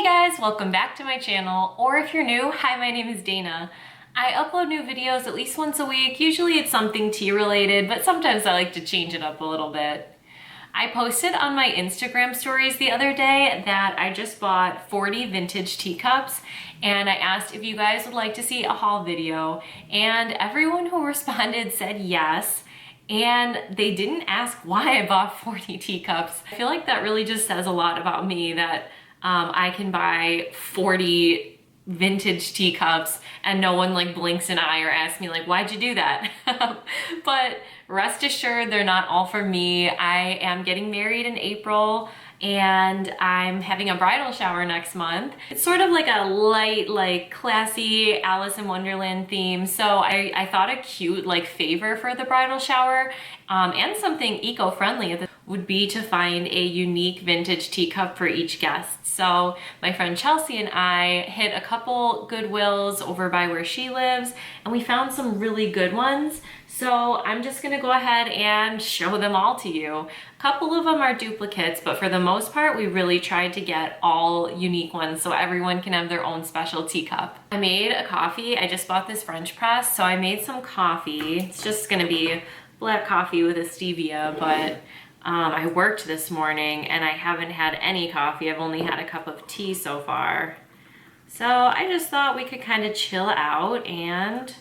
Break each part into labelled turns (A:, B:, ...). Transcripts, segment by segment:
A: Hey guys, welcome back to my channel, or if you're new, hi, my name is Dana. I upload new videos at least once a week. Usually it's something tea related, but sometimes I like to change it up a little bit. I posted on my Instagram stories the other day that I just bought 40 vintage teacups, and I asked if you guys would like to see a haul video, and everyone who responded said yes. And they didn't ask why I bought 40 teacups. I feel like that really just says a lot about me, that I can buy 40 vintage teacups and no one like blinks an eye or asks me like, why'd you do that? But rest assured, they're not all for me. I am getting married in April and I'm having a bridal shower next month. It's sort of like a light, like classy Alice in Wonderland theme. So I thought a cute like favor for the bridal shower and something eco-friendly would be to find a unique vintage teacup for each guest. So my friend Chelsea and I hit a couple Goodwills over by where she lives, and we found some really good ones. So I'm just gonna go ahead and show them all to you. A couple of them are duplicates, but for the most part, we really tried to get all unique ones so everyone can have their own special teacup. I made a coffee. I just bought this French press, so I made some coffee. It's just gonna be black coffee with a stevia, but I worked this morning and I haven't had any coffee. I've only had a cup of tea so far. So I just thought we could kind of chill out and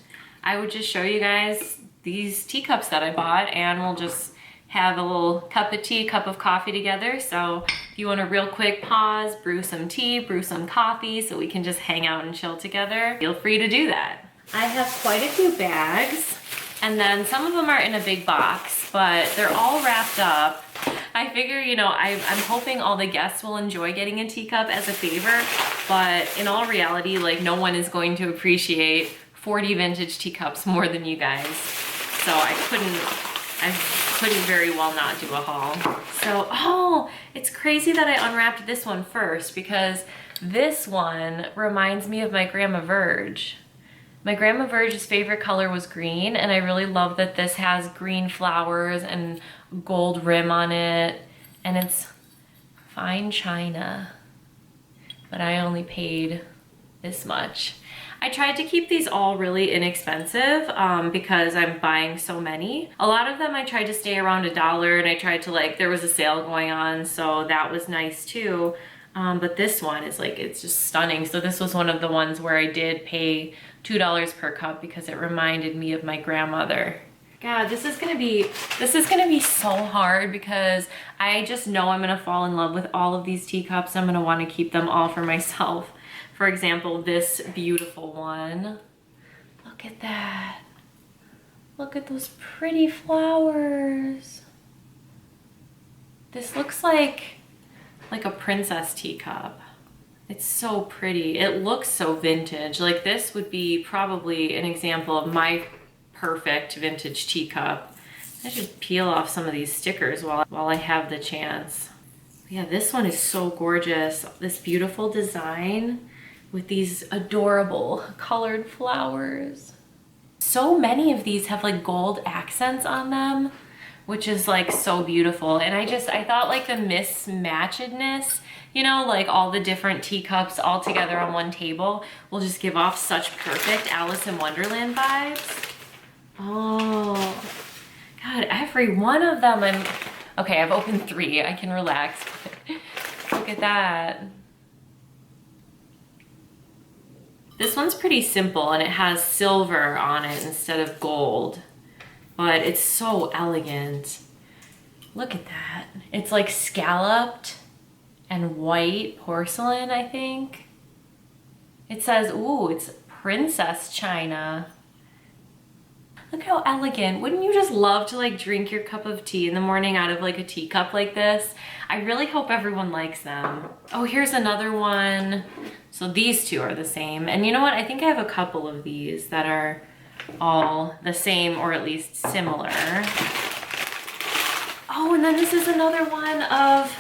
A: I would just show you guys these teacups that I bought, and we'll just have a little cup of tea, cup of coffee together. So if you want a real quick pause, brew some tea, brew some coffee so we can just hang out and chill together, feel free to do that. I have quite a few bags, and then some of them are in a big box, but they're all wrapped up. I figure, you know, I'm hoping all the guests will enjoy getting a teacup as a favor, but in all reality, like, no one is going to appreciate 40 vintage teacups more than you guys. So I couldn't very well not do a haul. So, oh, it's crazy that I unwrapped this one first because this one reminds me of my Grandma Verge. My Grandma Verge's favorite color was green, and I really love that this has green flowers and gold rim on it, and it's fine china, but I only paid this much. I tried to keep these all really inexpensive because I'm buying so many. A lot of them I tried to stay around $1, and I tried to, like, there was a sale going on, so that was nice too. But this one is like, it's just stunning. So this was one of the ones where I did pay $2 per cup because it reminded me of my grandmother. God, this is gonna be so hard because I just know I'm gonna fall in love with all of these teacups. I'm gonna wanna keep them all for myself. For example, this beautiful one. Look at that. Look at those pretty flowers. This looks like a princess teacup. It's so pretty. It looks so vintage. Like, this would be probably an example of my perfect vintage teacup. I should peel off some of these stickers while I have the chance. Yeah, this one is so gorgeous. This beautiful design with these adorable colored flowers. So many of these have like gold accents on them, which is like so beautiful. And I thought like the mismatchedness, you know, like all the different teacups all together on one table will just give off such perfect Alice in Wonderland vibes. Oh, God, every one of them okay, I've opened 3, I can relax. Look at that. This one's pretty simple and it has silver on it instead of gold, but it's so elegant. Look at that. It's like scalloped and white porcelain, I think. It says, ooh, it's princess china. Look how elegant. Wouldn't you just love to like drink your cup of tea in the morning out of like a teacup like this? I really hope everyone likes them. Oh, here's another one. So these two are the same. And you know what? I think I have a couple of these that are all the same or at least similar. Oh, and then this is another one of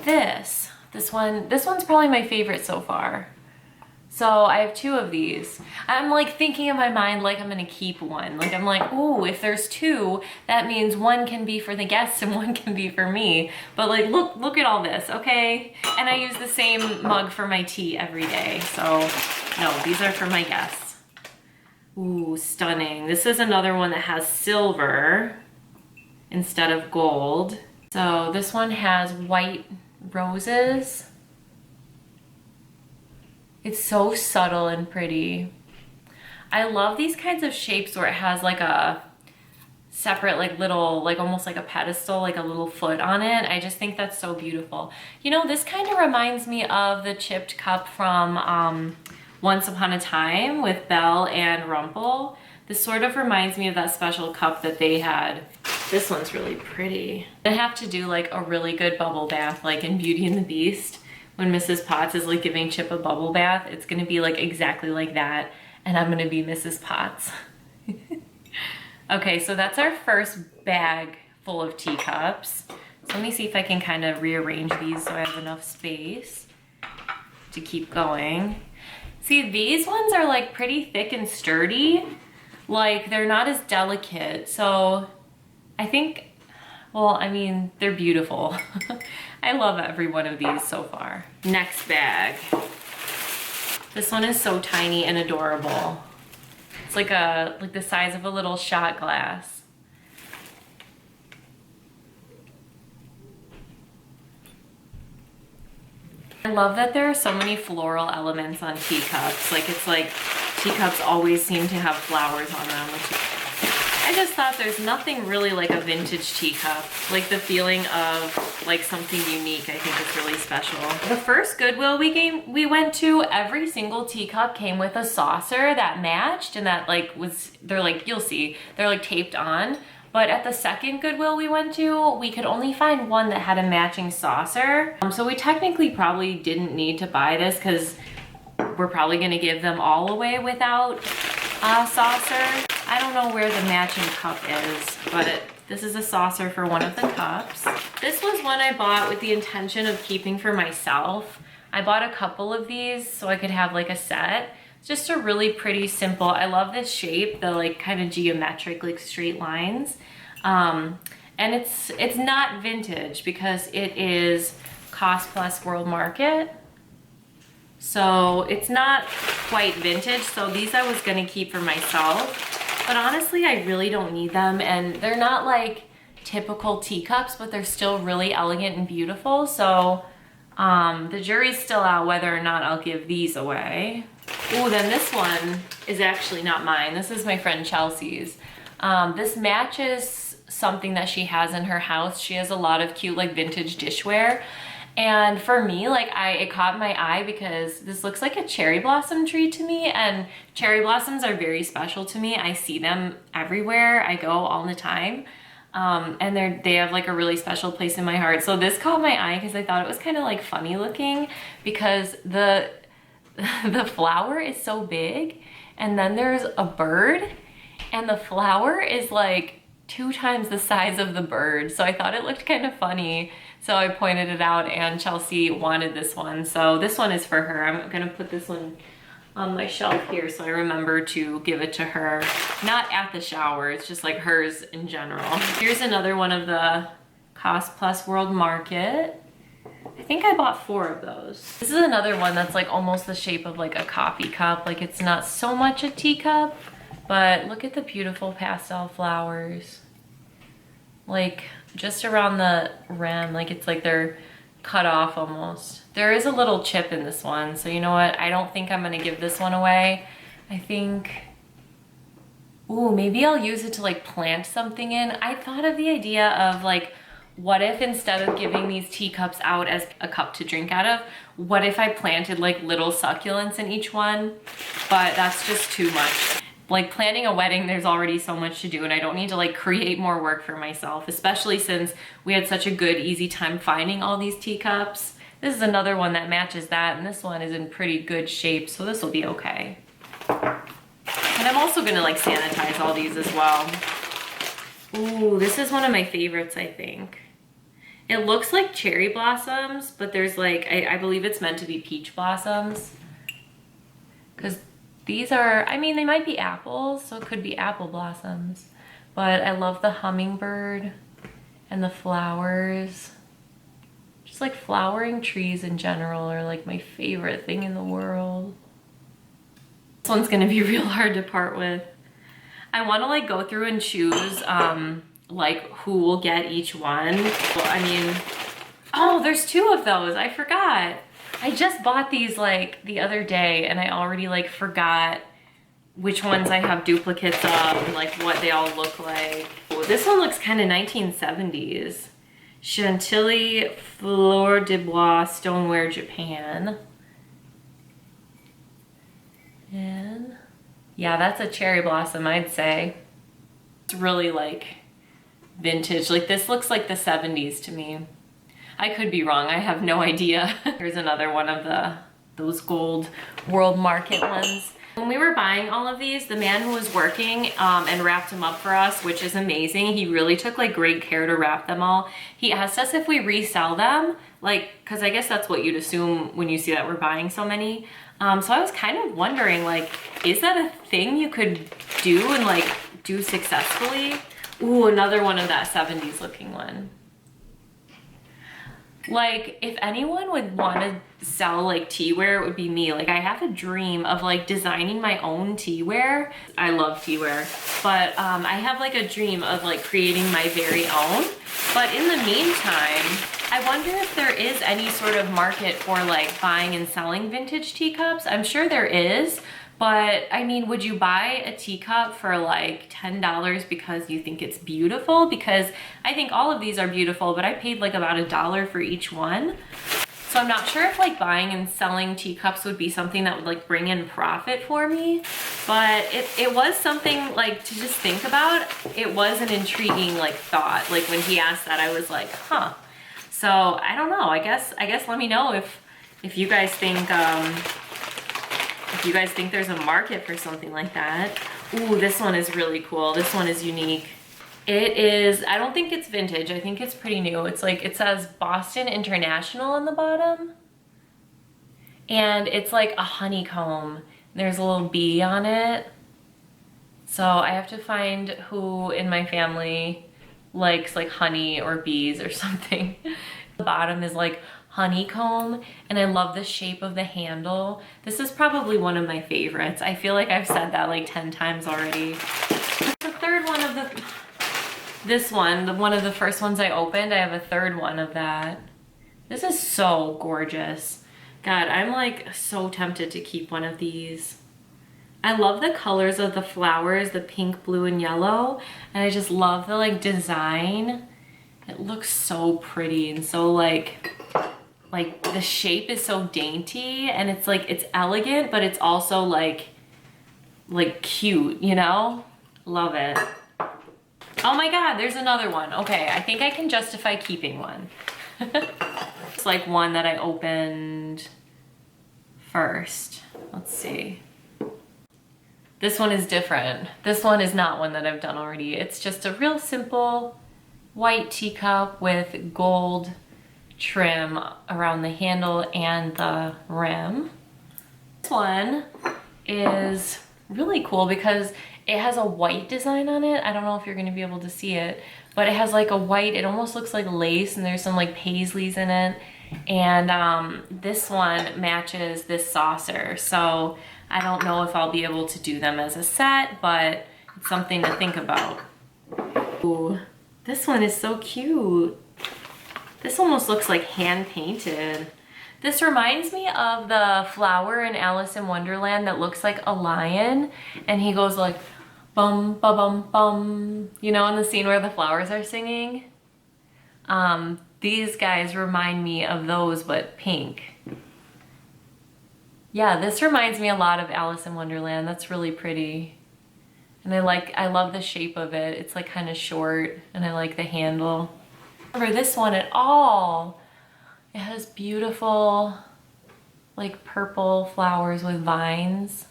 A: this. This one's probably my favorite so far. So I have 2 of these. I'm like thinking in my mind like I'm gonna keep one. Like I'm like, oh, if there's 2, that means 1 can be for the guests and 1 can be for me. But like, look at all this, okay? And I use the same mug for my tea every day. So no, these are for my guests. Ooh, stunning. This is another one that has silver instead of gold. So this one has white roses. It's so subtle and pretty. I love these kinds of shapes where it has like a separate like little, like almost like a pedestal, like a little foot on it. I just think that's so beautiful. You know, this kind of reminds me of the chipped cup from Once Upon a Time with Belle and Rumple. This sort of reminds me of that special cup that they had. This one's really pretty. I have to do like a really good bubble bath like in Beauty and the Beast. When Mrs. Potts is like giving Chip a bubble bath, it's gonna be like exactly like that, and I'm gonna be Mrs. Potts. Okay, so that's our first bag full of teacups. So let me see if I can kind of rearrange these so I have enough space to keep going. See, these ones are like pretty thick and sturdy. Like they're not as delicate, so I think, well, I mean, they're beautiful. I love every one of these so far. Next bag. This one is so tiny and adorable. It's like the size of a little shot glass. I love that there are so many floral elements on teacups. Like it's like teacups always seem to have flowers on them, which I just thought there's nothing really like a vintage teacup. Like the feeling of like something unique, I think is really special. The first Goodwill we went to, every single teacup came with a saucer that matched and that like they're like, you'll see, they're like taped on. But at the second Goodwill we went to, we could only find one that had a matching saucer. So we technically probably didn't need to buy this because we're probably gonna give them all away without a saucer. I don't know where the matching cup is, but this is a saucer for one of the cups. This was one I bought with the intention of keeping for myself. I bought a couple of these so I could have like a set. It's just a really pretty, simple, I love this shape, the like kind of geometric, like straight lines. And it's not vintage because it is Cost Plus World Market. So it's not quite vintage. So these I was gonna keep for myself. But honestly, I really don't need them, and they're not like typical teacups, but they're still really elegant and beautiful. So the jury's still out whether or not I'll give these away. Oh, then this one is actually not mine. This is my friend Chelsea's. This matches something that she has in her house. She has a lot of cute like vintage dishware. And for me, like it caught my eye because this looks like a cherry blossom tree to me, and cherry blossoms are very special to me. I see them everywhere. I go all the time. And they have like a really special place in my heart. So this caught my eye because I thought it was kind of like funny looking because the flower is so big, and then there's a bird, and the flower is like 2 times the size of the bird. So I thought it looked kind of funny. So I pointed it out, and Chelsea wanted this one. So this one is for her. I'm gonna put this one on my shelf here so I remember to give it to her. Not at the shower, it's just like hers in general. Here's another one of the Cost Plus World Market. I think I bought 4 of those. This is another one that's like almost the shape of like a coffee cup. Like it's not so much a teacup, but look at the beautiful pastel flowers. Like just around the rim, like it's like they're cut off almost. There is a little chip in this one, so you know what? I don't think I'm gonna give this one away. I think, ooh, maybe I'll use it to like plant something in. I thought of the idea of like, what if instead of giving these teacups out as a cup to drink out of, what if I planted like little succulents in each one? But that's just too much. Like planning a wedding, there's already so much to do, and I don't need to like create more work for myself, especially since we had such a good, easy time finding all these teacups. This is another one that matches that, and this one is in pretty good shape, so this will be okay. And I'm also gonna like sanitize all these as well. Ooh, this is one of my favorites, I think. It looks like cherry blossoms, but there's like, I believe it's meant to be peach blossoms. because these are, I mean, they might be apples, so it could be apple blossoms, but I love the hummingbird and the flowers. Just like flowering trees in general are like my favorite thing in the world. This one's gonna be real hard to part with. I wanna like go through and choose like who will get each one. Well, I mean, oh, there's two of those, I forgot. I just bought these like the other day and I already like forgot which ones I have duplicates of and like what they all look like. Oh, this one looks kind of 1970s. Chantilly Fleur de Bois Stoneware, Japan. And yeah, that's a cherry blossom, I'd say. It's really like vintage. Like this looks like the 70s to me. I could be wrong, I have no idea. Here's another one of those gold world market ones. When we were buying all of these, the man who was working and wrapped them up for us, which is amazing. He really took like great care to wrap them all. He asked us if we resell them, like, cause I guess that's what you'd assume when you see that we're buying so many. So I was kind of wondering, like, is that a thing you could do and like do successfully? Ooh, another one of that 70s looking one. Like, if anyone would want to sell like teaware, it would be me. Like, I have a dream of like designing my own teaware. I love teaware, but I have like a dream of like creating my very own. But in the meantime, I wonder if there is any sort of market for like buying and selling vintage teacups. I'm sure there is. But I mean, would you buy a teacup for like $10 because you think it's beautiful? Because I think all of these are beautiful, but I paid like about $1 for each one. So I'm not sure if like buying and selling teacups would be something that would like bring in profit for me. But it was something like to just think about. It was an intriguing like thought. Like when he asked that, I was like, huh. So I don't know. I guess let me know if you guys think there's a market for something like that. Ooh, this one is really cool. This one is unique. It is, I don't think it's vintage. I think it's pretty new. It's like, it says Boston International on the bottom. And it's like a honeycomb. There's a little bee on it. So I have to find who in my family likes like honey or bees or something. The bottom is like honeycomb, and I love the shape of the handle. This is probably one of my favorites. I feel like I've said that like 10 times already. The third one of one of the first ones I opened, I have a third one of that. This is so gorgeous. God, I'm like so tempted to keep one of these. I love the colors of the flowers, the pink, blue, and yellow, and I just love the like design. It looks so pretty and so like the shape is so dainty, and it's like, it's elegant, but it's also like cute, you know? Love it. Oh my God, there's another one. Okay, I think I can justify keeping one. It's like one that I opened first. Let's see. This one is different. This one is not one that I've done already. It's just a real simple white teacup with gold trim around the handle and the rim. This one is really cool because it has a white design on it. I don't know if you're gonna be able to see it, but it has like a white, it almost looks like lace, and there's some like paisleys in it. And this one matches this saucer. So I don't know if I'll be able to do them as a set, but it's something to think about. Ooh, this one is so cute. This almost looks like hand painted. This reminds me of the flower in Alice in Wonderland that looks like a lion, and he goes like bum ba bum bum, you know, in the scene where the flowers are singing. These guys remind me of those, but pink. Yeah, this reminds me a lot of Alice in Wonderland. That's really pretty. And I love the shape of it. It's like kind of short, and I like the handle. Remember this one at all. It has beautiful like purple flowers with vines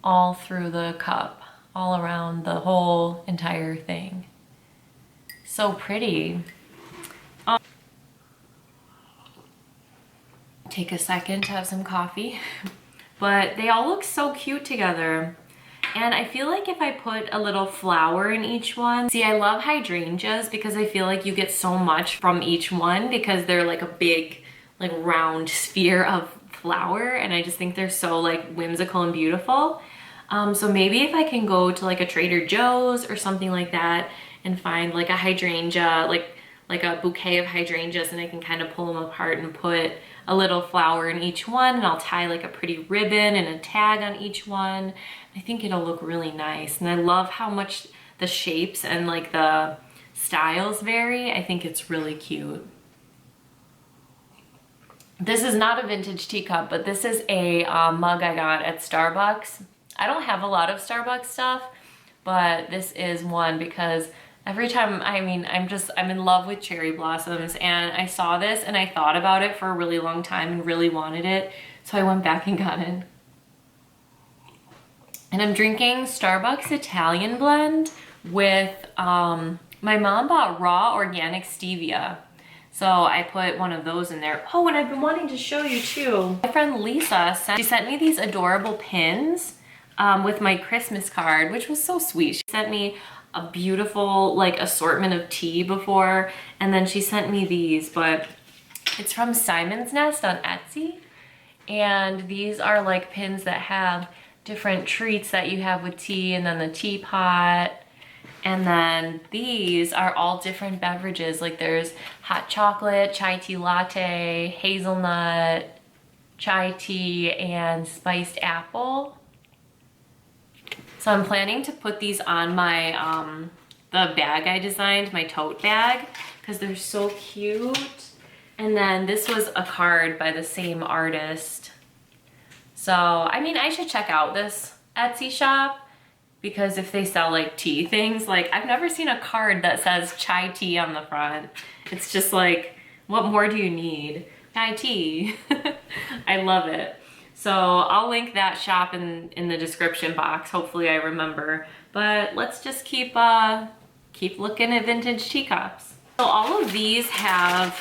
A: all through the cup, all around the whole entire thing. So pretty. Take a second to have some coffee. but they all look so cute together. And I feel like if I put a little flower in each one, see, I love hydrangeas because I feel like you get so much from each one because they're like a big, like round sphere of flower, and I just think they're so like whimsical and beautiful. So maybe if I can go to like a Trader Joe's or something like that and find like a hydrangea, like a bouquet of hydrangeas, and I can kind of pull them apart and put a little flower in each one, and I'll tie like a pretty ribbon and a tag on each one. I think it'll look really nice. And I love how much the shapes and like the styles vary. I think it's really cute. This is not a vintage teacup, but this is a mug I got at Starbucks. I don't have a lot of Starbucks stuff, but this is one because every time, I mean, I'm in love with cherry blossoms, and I saw this and I thought about it for a really long time and really wanted it. So I went back and got it. And I'm drinking Starbucks Italian blend with, my mom bought raw organic stevia. So I put one of those in there. Oh, and I've been wanting to show you too. My friend Lisa sent me these adorable pins with my Christmas card, which was so sweet. She sent me a beautiful like assortment of tea before, and then she sent me these, but it's from Simon's Nest on Etsy. And these are like pins that have different treats that you have with tea, and then the teapot. And then these are all different beverages. Like there's hot chocolate, chai tea latte, hazelnut, chai tea, and spiced apple. So I'm planning to put these on my, the bag I designed, my tote bag, because they're so cute. And then this was a card by the same artist. So, I mean, I should check out this Etsy shop, because if they sell like tea things, like I've never seen a card that says chai tea on the front. It's just like, what more do you need? Chai tea. I love it. So I'll link that shop in the description box. Hopefully I remember. But let's just keep looking at vintage teacups. So all of these have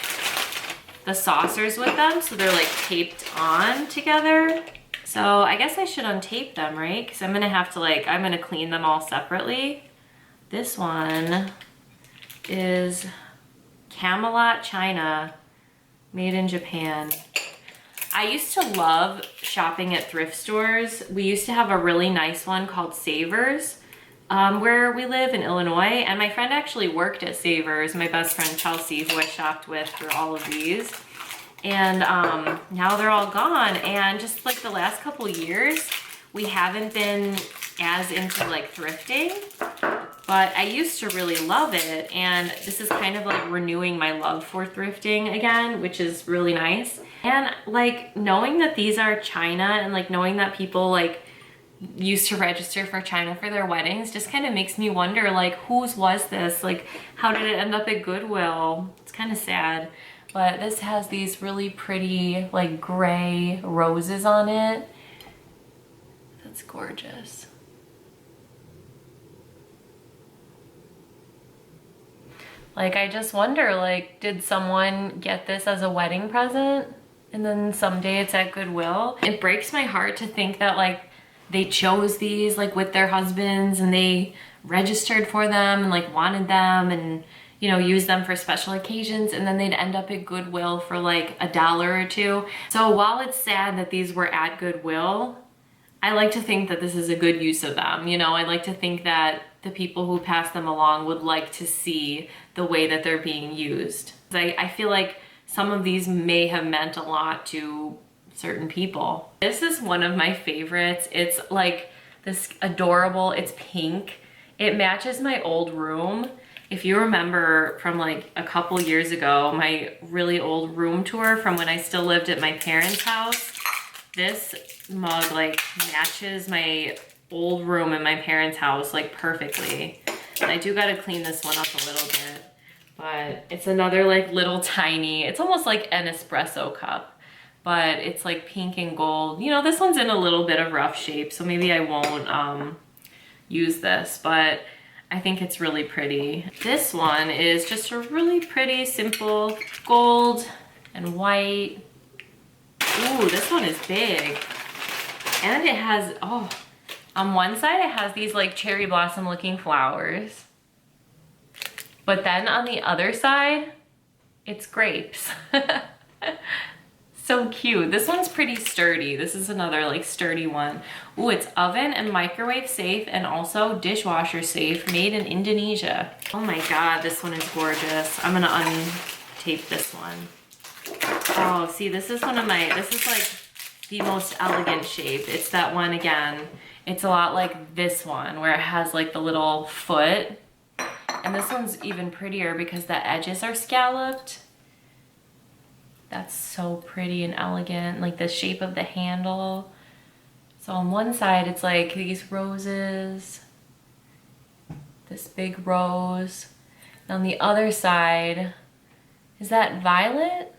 A: the saucers with them, so they're like taped on together. So I guess I should untape them, right? Because I'm gonna have to I'm gonna clean them all separately. This one is Camelot China, made in Japan. I used to love shopping at thrift stores. We used to have a really nice one called Savers, where we live in Illinois, and my friend actually worked at Savers, my best friend Chelsea, who I shopped with for all of these. And now they're all gone, and just like the last couple years, we haven't been as into like thrifting, but I used to really love it, and this is kind of like renewing my love for thrifting again, which is really nice. And like knowing that these are China, and like knowing that people like used to register for China for their weddings just kind of makes me wonder, like, whose was this? Like, how did it end up at Goodwill? It's kind of sad. But this has these really pretty like gray roses on it. That's gorgeous. Like, I just wonder, like, did someone get this as a wedding present and then someday it's at Goodwill? It breaks my heart to think that like they chose these like with their husbands, and they registered for them and like wanted them, and you know, use them for special occasions, and then they'd end up at Goodwill for like $1 or $2. So while it's sad that these were at Goodwill, I like to think that this is a good use of them. You know, I like to think that the people who pass them along would like to see the way that they're being used. I feel like some of these may have meant a lot to certain people. This is one of my favorites. It's like this adorable, it's pink. It matches my old room. If you remember from like a couple years ago, my really old room tour from when I still lived at my parents' house, this mug like matches my old room in my parents' house like perfectly. And I do gotta clean this one up a little bit, but it's another like little tiny, it's almost like an espresso cup, but it's like pink and gold. You know, this one's in a little bit of rough shape, so maybe I won't use this, but I think it's really pretty. This one is just a really pretty, simple gold and white. Ooh, this one is big. And it has, oh, on one side it has these like cherry blossom looking flowers. But then on the other side, it's grapes. So cute. This one's pretty sturdy. This is another like sturdy one. Ooh, it's oven and microwave safe and also dishwasher safe, made in Indonesia. Oh my God, this one is gorgeous. I'm gonna untape this one. Oh, see, this is one of my, this is like the most elegant shape. It's that one again. It's a lot like this one where it has like the little foot. And this one's even prettier because the edges are scalloped. That's so pretty and elegant, like the shape of the handle. So on one side, it's like these roses, this big rose. And on the other side, is that violet?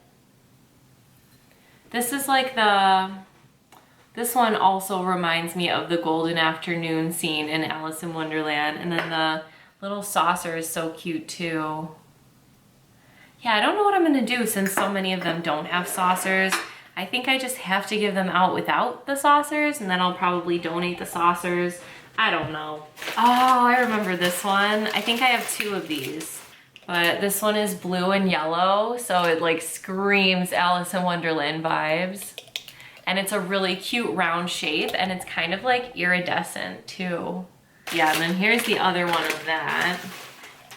A: This is like this one also reminds me of the golden afternoon scene in Alice in Wonderland. And then the little saucer is so cute too. Yeah, I don't know what I'm gonna do since so many of them don't have saucers. I think I just have to give them out without the saucers, and then I'll probably donate the saucers. I don't know. Oh, I remember this one. I think I have 2 of these, but this one is blue and yellow, so it like screams Alice in Wonderland vibes. And it's a really cute round shape, and it's kind of like iridescent too. Yeah, and then here's the other one of that.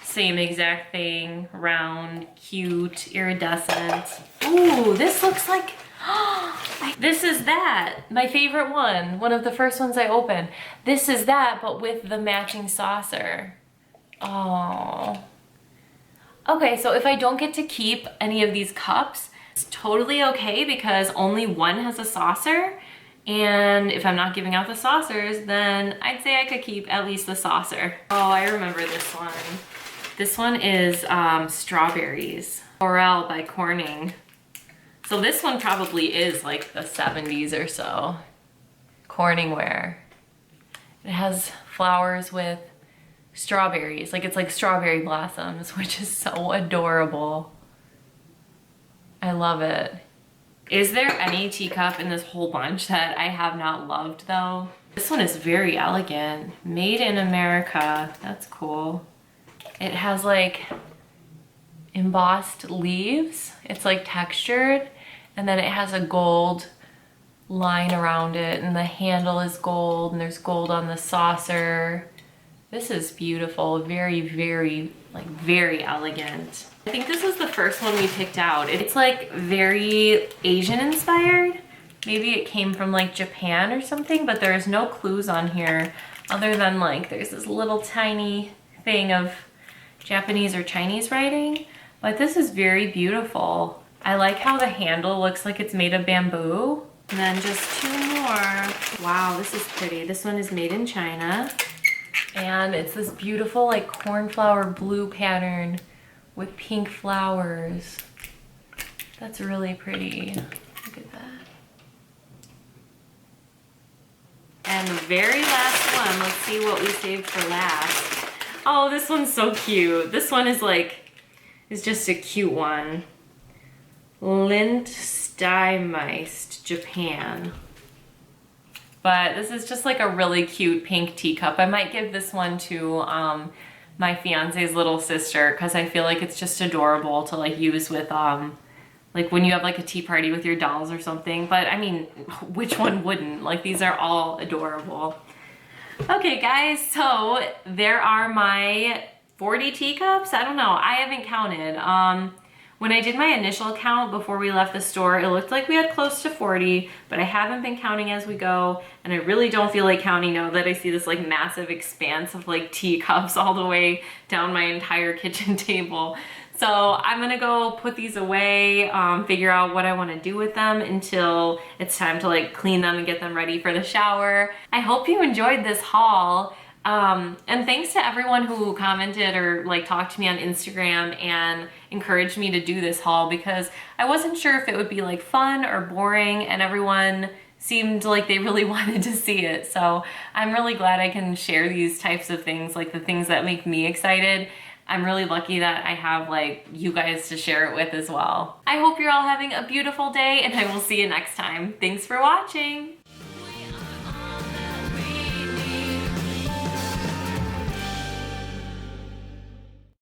A: Same exact thing, round, cute, iridescent. Ooh, this looks like, this is that, my favorite one of the first ones I opened. This is that, but with the matching saucer. Oh. Okay, so if I don't get to keep any of these cups, it's totally okay because only one has a saucer. And if I'm not giving out the saucers, then I'd say I could keep at least the saucer. Oh, I remember this one. This one is Strawberries, Orel by Corning. So this one probably is like the 70s or so. Corningware. It has flowers with strawberries, like it's like strawberry blossoms, which is so adorable. I love it. Is there any teacup in this whole bunch that I have not loved though? This one is very elegant. Made in America. That's cool. It has like embossed leaves. It's like textured, and then it has a gold line around it, and the handle is gold, and there's gold on the saucer. This is beautiful. Very, very, like very elegant. I think this is the first one we picked out. It's like very Asian inspired. Maybe it came from like Japan or something, but there's no clues on here other than like there's this little tiny thing of Japanese or Chinese writing, but this is very beautiful. I like how the handle looks like it's made of bamboo. And then just 2 more. Wow, this is pretty. This one is made in China, and it's this beautiful like cornflower blue pattern with pink flowers. That's really pretty. Look at that. And the very last one, let's see what we saved for last. Oh, this one's so cute. This one is just a cute one. Lindsteinmeist, Japan. But this is just like a really cute pink teacup. I might give this one to my fiance's little sister because I feel like it's just adorable to like use with like when you have like a tea party with your dolls or something. But I mean, which one wouldn't? Like these are all adorable. Okay guys, so there are my 40 teacups. I don't know, I haven't counted. When I did my initial count before we left the store, it looked like we had close to 40, but I haven't been counting as we go, and I really don't feel like counting now that I see this like massive expanse of like teacups all the way down my entire kitchen table. So I'm gonna go put these away, figure out what I wanna do with them until it's time to like clean them and get them ready for the shower. I hope you enjoyed this haul. And thanks to everyone who commented or like talked to me on Instagram and encouraged me to do this haul, because I wasn't sure if it would be like fun or boring, and everyone seemed like they really wanted to see it. So I'm really glad I can share these types of things, like the things that make me excited. I'm really lucky that I have like you guys to share it with as well. I hope you're all having a beautiful day, and I will see you next time. Thanks for watching.